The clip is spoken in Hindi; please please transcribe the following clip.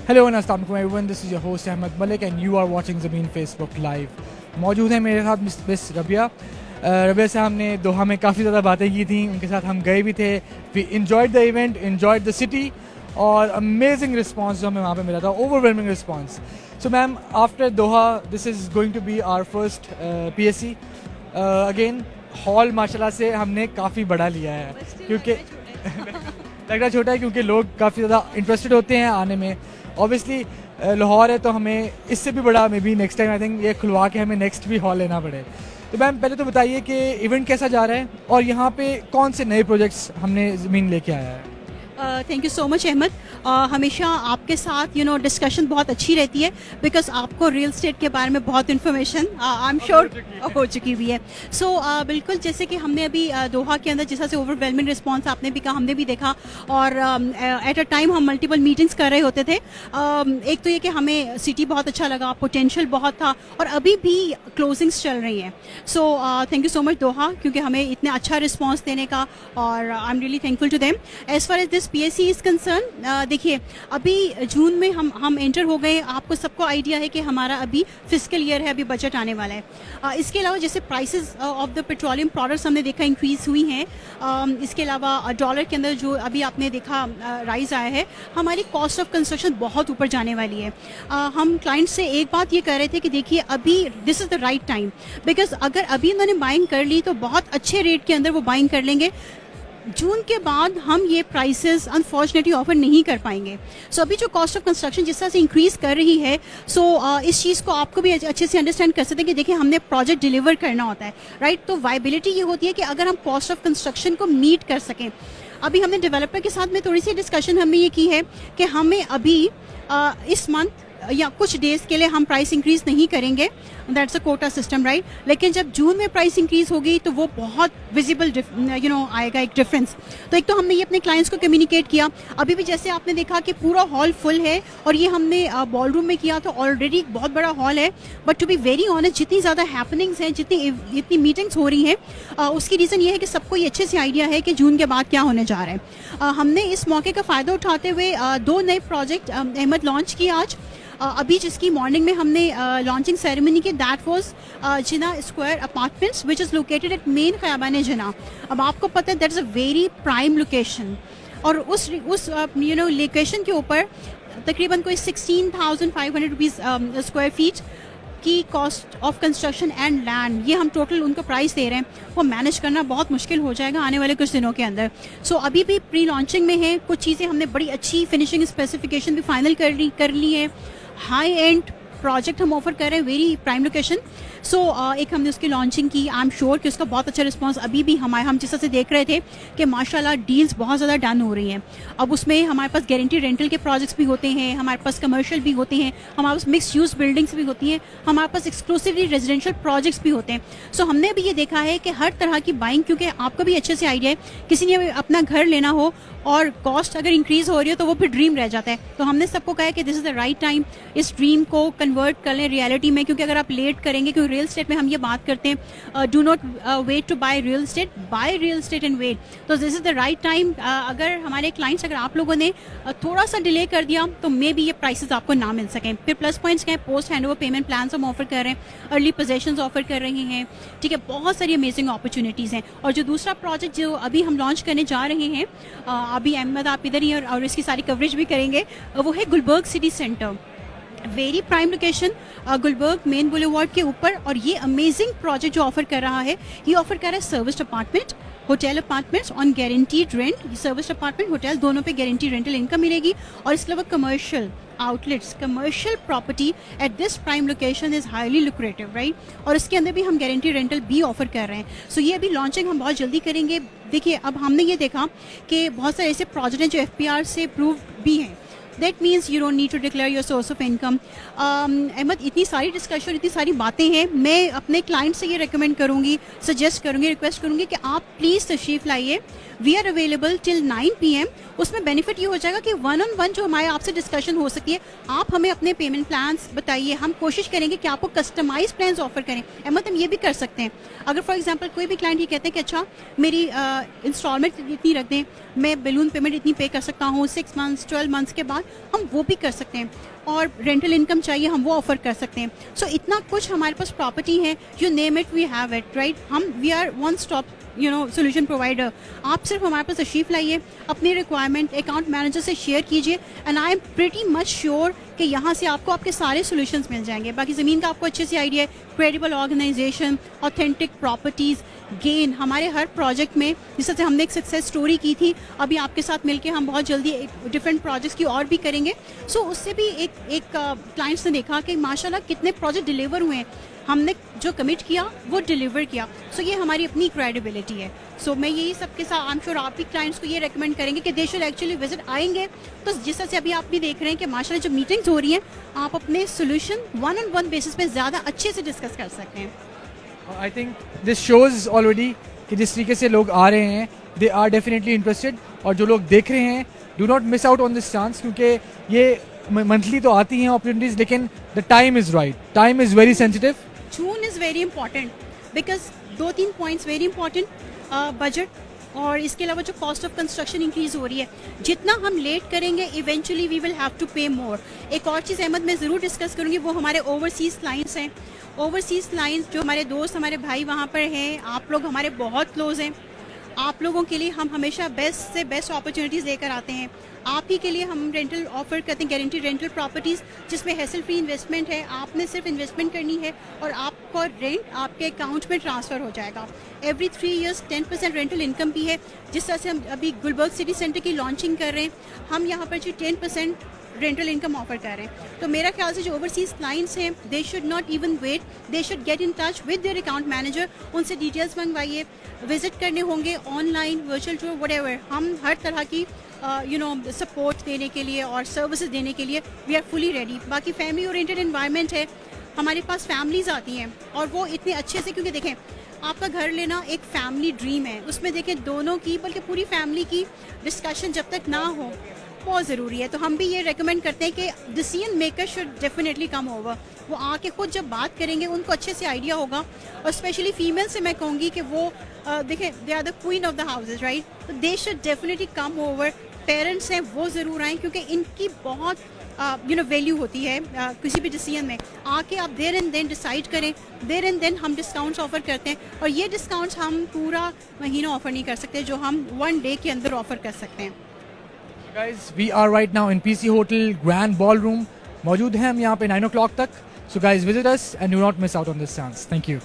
हेलो अस्सलाम वालेकुम everyone, this is your host Ahmad Malik and you are watching Zameen Facebook live. मौजूद है मेरे साथ मिस रबिया। रबिया से हमने दोहा में काफ़ी ज़्यादा बातें की थी, उनके साथ हम गए भी थे। We enjoyed the event, enjoyed the city और अमेजिंग रिस्पांस जो हमें वहाँ पे मिला था, overwhelming response. So ma'am, after Doha this is going to be our first PSC again. Hall माशाल्लाह से हमने काफ़ी बड़ा लिया है क्योंकि लग रहा छोटा है क्योंकि लोग काफ़ी ज़्यादा इंटरेस्टेड होते हैं आने में। ऑब्वियसली लाहौर है तो हमें इससे भी बड़ा may be next time I think ये खुलवा के हमें नेक्स्ट भी हॉल लेना पड़े। तो मैम पहले तो बताइए कि इवेंट कैसा जा रहा है और यहाँ पे कौन से नए प्रोजेक्ट्स हमने ज़मीन लेके आया है। Thank you so much Ahmad. हमेशा आपके साथ डिस्कशन बहुत अच्छी रहती है बिकॉज आपको रियल स्टेट के बारे में बहुत इन्फॉर्मेशन आई एम श्योर हो चुकी हुई है। सो बिल्कुल जैसे कि हमने अभी दोहा के अंदर जिस तरह से ओवरवेलमिंग रिस्पांस आपने भी कहा, हमने भी देखा और एट अ टाइम हम मल्टीपल मीटिंग्स कर रहे होते थे। एक तो ये कि हमें सिटी बहुत अच्छा लगा, पोटेंशियल बहुत था और अभी भी क्लोजिंग्स चल रही हैं। So thank you so much Doha क्योंकि हमें इतना अच्छा रिस्पॉन्स देने का और I am really thankful to them. As far as this PSC is concern, देखिए अभी जून में हम एंटर हो गए। आपको सबको आइडिया है कि हमारा अभी फिस्कल ईयर है, अभी बजट आने वाला है। इसके अलावा जैसे prices of the petroleum products हमने देखा इंक्रीज हुई हैं। इसके अलावा डॉलर के अंदर जो अभी आपने देखा राइज आया है, हमारी कॉस्ट ऑफ कंस्ट्रक्शन बहुत ऊपर जाने वाली है। हम क्लाइंट से एक बात ये कह रहे थे कि देखिए अभी this is the right time because अगर अभी इन्होंने बाइंग कर ली तो बहुत अच्छे रेट के अंदर वो बाइंग कर लेंगे। जून के बाद हम ये प्राइसेस अनफॉर्चुनेटली ऑफर नहीं कर पाएंगे। सो अभी जो कॉस्ट ऑफ कंस्ट्रक्शन जिस तरह से इंक्रीज कर रही है, इस चीज़ को आपको भी अच्छे से अंडरस्टैंड कर सकते हैं कि देखिए हमने प्रोजेक्ट डिलीवर करना होता है, राइट। तो वायबिलिटी ये होती है कि अगर हम कॉस्ट ऑफ कंस्ट्रक्शन को मीट कर सकें। अभी हमने डेवलपर के साथ में थोड़ी सी डिस्कशन हमने ये की है कि हमें अभी इस मंथ या कुछ डेज के लिए हम प्राइस इंक्रीज नहीं करेंगे, that's a quota system, right. लेकिन जब जून में प्राइस इंक्रीज होगी तो वो बहुत विजिबल आएगा एक डिफरेंस। तो एक तो हमने ये अपने क्लाइंट्स को कम्युनिकेट किया। अभी भी जैसे आपने देखा कि पूरा हॉल फुल है और ये हमने बॉल रूम में किया तो ऑलरेडी बहुत बड़ा हॉल है। But to be very honest, जितनी ज़्यादा हैपनिंग्स हैं, जितनी मीटिंग्स हो रही हैं, उसकी रीज़न ये है कि सबको ये अच्छे से आइडिया है कि जून के बाद क्या होने जा रहा है। हमने इस मौके का फ़ायदा उठाते हुए 2 नए प्रोजेक्ट अहमद लॉन्च किए आज। अभी जिसकी मॉर्निंग में हमने लॉन्चिंग सेरेमनी की, that was Jinnah square apartments which is located at main Khayaban Jinnah. अब आपको पता है that is a very prime location और उस लोकेशन के ऊपर तकरीबन कोई 16,500 रुपीज़ स्क्वायर फीट की cost of construction and land, ये हम टोटल उनको प्राइस दे रहे हैं। वो मैनेज करना बहुत मुश्किल हो जाएगा आने वाले कुछ दिनों के अंदर। सो अभी भी प्री लॉन्चिंग में है, कुछ चीज़ें हमने बड़ी अच्छी फिनिशिंग स्पेसिफिकेशन भी फाइनल कर ली है। हाई एंड प्रोजेक्ट हम ऑफर कर रहे हैं, वेरी प्राइम लोकेशन। सो एक हमने उसकी लॉन्चिंग की, आई एम श्योर कि उसका बहुत अच्छा रिस्पांस अभी भी हम जिस तरह से देख रहे थे कि माशाल्लाह डील्स बहुत ज़्यादा डन हो रही हैं। अब उसमें हमारे पास गारंटी रेंटल के प्रोजेक्ट्स भी होते हैं, हमारे पास कमर्शियल भी होते हैं, हमारे पास मिक्स यूज़ बिल्डिंग्स भी होती हैं, हमारे पास एक्सक्लूसिवली रेजिडेंशियल प्रोजेक्ट्स भी होते हैं। सो हमने अभी ये देखा है कि हर तरह की बाइंग, क्योंकि आपको भी अच्छे से आइडिया है, किसी ने अपना घर लेना हो और कॉस्ट अगर इंक्रीज हो रही हो तो वो फिर ड्रीम रह जाता है। तो हमने सबको कहा है कि this is the right time, इस ड्रीम को कन्वर्ट कर लें रियलिटी में, क्योंकि अगर आप लेट करेंगे, क्योंकि रियल स्टेट में हम ये बात करते हैं do not wait to buy real estate, buy real estate and wait. तो this is the right time. अगर हमारे क्लाइंट्स, अगर आप लोगों ने थोड़ा सा डिले कर दिया तो मे बी ये प्राइसेस आपको ना मिल सकें। फिर प्लस पॉइंट्स क्या है, post hand over payment plan हम ऑफर कर रहे हैं, अर्ली पोजेशंस ऑफर कर रहे हैं, ठीक है, बहुत सारी अमेजिंग अपॉर्चुनिटीज़ हैं। और जो दूसरा प्रोजेक्ट जो अभी हम लॉन्च करने जा रहे हैं, अभी अहमद आप इधर ही और इसकी सारी कवरेज भी करेंगे, वो है Gulberg city centre. Very prime location, Gulberg main boulevard के ऊपर। और ये अमेजिंग प्रोजेक्ट जो ऑफर कर रहा है, ये ऑफर कर रहा है serviced apartment, hotel apartments on guaranteed rent. Service apartment, hotel दोनों पे गारंटीड रेंटल इनकम मिलेगी। और इसके अलावा commercial outlets, commercial property at this prime location is highly lucrative, right. और इसके अंदर भी हम गारंटी रेंटल भी ऑफर कर रहे हैं। सो ये अभी लॉन्चिंग हम बहुत जल्दी करेंगे। देखिए अब हमने ये देखा कि बहुत सारे ऐसे प्रोजेक्ट हैं जो FPR से अप्रूव भी हैं। That means you don't need to declare your source of income. Ahmad, इतनी सारी डिस्कशन, इतनी सारी बातें हैं। मैं अपने क्लाइंट से ये रिकमेंड करूँगी, सजेस्ट करूँगी, रिक्वेस्ट करूँगी कि आप प्लीज़ तशरीफ़ लाइए। We are available till 9 PM। उसमें बेनिफिट ये हो जाएगा कि 1-on-1 जो हमारे आपसे डिस्कशन हो सकती है। आप हमें अपने पेमेंट प्लान्स बताइए, हम कोशिश करेंगे कि आपको कस्टमाइज प्लान्स ऑफर करें। अहमद, हम ये भी कर सकते हैं, अगर फॉर एग्जांपल कोई भी क्लाइंट ये कहते हैं कि अच्छा मेरी इंस्टॉलमेंट इतनी रख दें, मैं बैलून पेमेंट इतनी पे कर सकता हूँ 6 months 12 months के बाद, इस्तेमाल हम वो भी कर सकते हैं, और रेंटल इनकम चाहिए हम वो ऑफर कर सकते हैं. सो इतना कुछ हमारे पास प्रॉपर्टी है, you name it we have it, right. हम we are one stop solution provider. आप सिर्फ हमारे पास तशरीफ लाइए, अपनी रिक्वायरमेंट अकाउंट मैनेजर से शेयर कीजिए, and I am pretty much sure कि यहाँ से आपको आपके सारे सोल्यूशंस मिल जाएंगे. बाकी ज़मीन का आपको अच्छे से आइडिया है, credible organisation, authentic properties, gain. हमारे हर प्रोजेक्ट में, जिससे हमने एक सक्सेस स्टोरी की थी, अभी आपके साथ मिलके हम बहुत जल्दी डिफरेंट प्रोजेक्ट्स की और भी करेंगे. सो उससे भी एक क्लाइंट्स ने देखा कि माशाल्लाह कितने प्रोजेक्ट डिलीवर हुए हैं, हमने जो कमिट किया वो डिलीवर किया. सो ये हमारी अपनी क्रेडिबिलिटी है. सो मैं यही सबके साथ आई एम श्योर आप भी क्लाइंट्स को ये रेकमेंड करेंगे कि दे शुड एक्चुअली विजिट. आएंगे तो जिस तरह से अभी आप भी देख रहे हैं कि माशाल्लाह जो मीटिंग्स हो रही हैं, आप अपने solution one on one basis पे ज़्यादा अच्छे से डिस्कस कर सकते हैं. I think this shows already कि जिस तरीके से लोग आ रहे हैं, दे आर डेफिनेटली इंटरेस्टेड. और जो लोग देख रहे हैं, do not miss out on this chance, क्योंकि ये मंथली तो आती हैं अपॉर्चुनिटीज़, लेकिन the time is right. Time is very sensitive. June is very important because 2-3 points very important. Budget, और इसके अलावा जो कॉस्ट ऑफ कंस्ट्रक्शन इंक्रीज़ हो रही है, जितना हम लेट करेंगे eventually we will have to pay more. एक और चीज़ अहमद मैं ज़रूर डिस्कस करूँगी, वो हमारे ओवरसीज़ क्लाइंट्स हैं. ओवरसीज़ क्लाइंट्स जो हमारे दोस्त, हमारे भाई वहाँ पर हैं, आप लोग हमारे बहुत क्लोज हैं. आप लोगों के लिए हम हमेशा बेस्ट से बेस्ट अपॉर्चुनिटीज़ लेकर आते हैं. आप ही के लिए हम रेंटल ऑफर करते हैं, गारंटीड रेंटल प्रॉपर्टीज़, जिसमें हैसल फ्री इन्वेस्टमेंट है. आपने सिर्फ इन्वेस्टमेंट करनी है और आपका रेंट आपके अकाउंट में ट्रांसफ़र हो जाएगा. एवरी 3 years 10% रेंटल इनकम भी है. जिस तरह से हम अभी गुलबर्ग सिटी सेंटर की लॉन्चिंग कर रहे हैं, हम यहाँ पर जो 10% रेंटल इनकम ऑफर कर रहे हैं. तो मेरा ख्याल से जो ओवरसीज़ क्लाइंट्स हैं, they should not even wait, they should get in touch with their account manager. उनसे डिटेल्स मंगवाइए, विजिट करने होंगे ऑनलाइन, वर्चुअल टूर, व्हाटएवर. हम हर तरह की सपोर्ट देने के लिए और सर्विसेज देने के लिए वी आर फुली रेडी. बाकी फैमिली ओरिएंटेड एनवायरनमेंट है, हमारे पास फैमिलीज़ आती हैं और वो इतने अच्छे से, क्योंकि देखें आपका घर लेना एक फैमिली ड्रीम है, उसमें देखें दोनों की बल्कि पूरी फैमिली की डिस्कशन जब तक ना हो बहुत ज़रूरी है. तो हम भी ये रेकमेंड करते हैं कि decision maker should definitely come over. वो आके खुद जब बात करेंगे उनको अच्छे से आइडिया होगा. और स्पेशली फीमेल से मैं कहूँगी कि वो देखें, they are the queen of the houses, right. तो they should definitely come over. Parents हैं वो ज़रूर आएँ, क्योंकि इनकी बहुत वैल्यू होती है किसी भी डिसीजन में. आके आप देयर एंड देन डिसाइड करें. देयर एंड देन हम डिस्काउंट्स ऑफर करते हैं, और ये डिस्काउंट्स हम पूरा महीना ऑफर नहीं कर सकते, जो हम 1 day के अंदर ऑफर कर सकते हैं. Guys, we are right now in PC Hotel Grand Ballroom. मौजूद हैं हम यहाँ पे 9 o'clock तक. So guys, visit us and do not miss out on this chance. Thank you.